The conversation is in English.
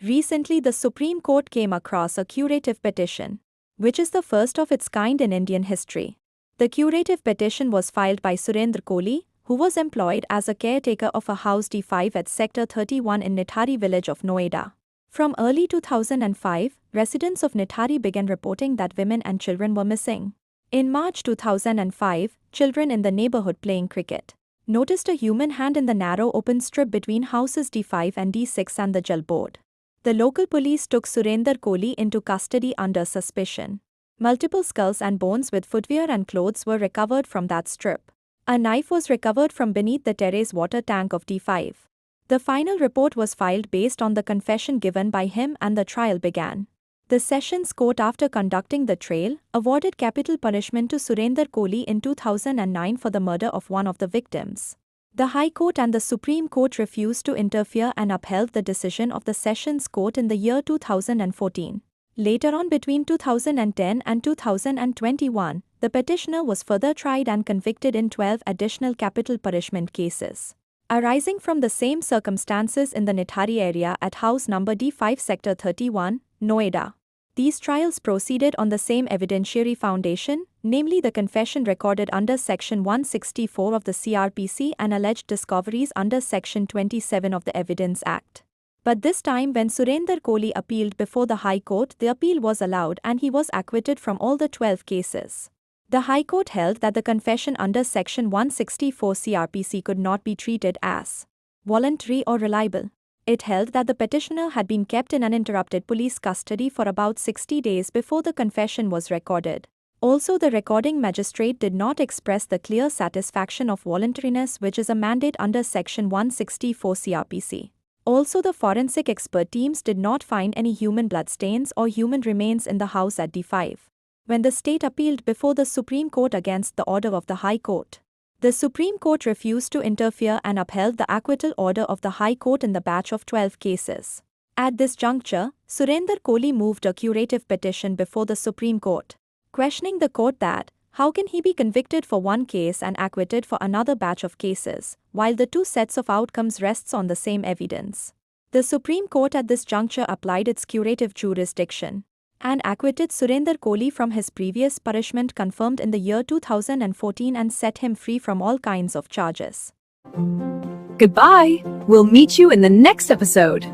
Recently, the Supreme Court came across a curative petition, which is the first of its kind in Indian history. The curative petition was filed by Surendra Kohli, who was employed as a caretaker of a house D5 at Sector 31 in Nithari village of Noida. From early 2005, residents of Nithari began reporting that women and children were missing. In March 2005, children in the neighborhood playing cricket noticed a human hand in the narrow open strip between houses D5 and D6 and the Jal board. The local police took Surendra Kohli into custody under suspicion. Multiple skulls and bones with footwear and clothes were recovered from that strip. A knife was recovered from beneath the terrace water tank of D5. The final report was filed based on the confession given by him and the trial began. The Sessions Court, after conducting the trial, awarded capital punishment to Surendra Kohli in 2009 for the murder of one of the victims. The High Court and the Supreme Court refused to interfere and upheld the decision of the Sessions Court in the year 2014. Later on, between 2010 and 2021, the petitioner was further tried and convicted in 12 additional capital punishment cases, arising from the same circumstances in the Nithari area at house number D5 Sector 31, Noida. These trials proceeded on the same evidentiary foundation, namely the confession recorded under Section 164 of the CRPC and alleged discoveries under Section 27 of the Evidence Act. But this time, when Surendra Kohli appealed before the High Court, the appeal was allowed and he was acquitted from all the 12 cases. The High Court held that the confession under Section 164 CRPC could not be treated as voluntary or reliable. It held that the petitioner had been kept in uninterrupted police custody for about 60 days before the confession was recorded. Also, the recording magistrate did not express the clear satisfaction of voluntariness, which is a mandate under Section 164 CRPC. Also, the forensic expert teams did not find any human bloodstains or human remains in the house at D5. When the state appealed before the Supreme Court against the order of the High Court, the Supreme Court refused to interfere and upheld the acquittal order of the High Court in the batch of 12 cases. At this juncture, Surendra Kohli moved a curative petition before the Supreme Court, questioning the court that, how can he be convicted for one case and acquitted for another batch of cases, while the two sets of outcomes rests on the same evidence? The Supreme Court at this juncture applied its curative jurisdiction and acquitted Surendra Kohli from his previous punishment confirmed in the year 2014 and set him free from all kinds of charges. Goodbye. We'll meet you in the next episode.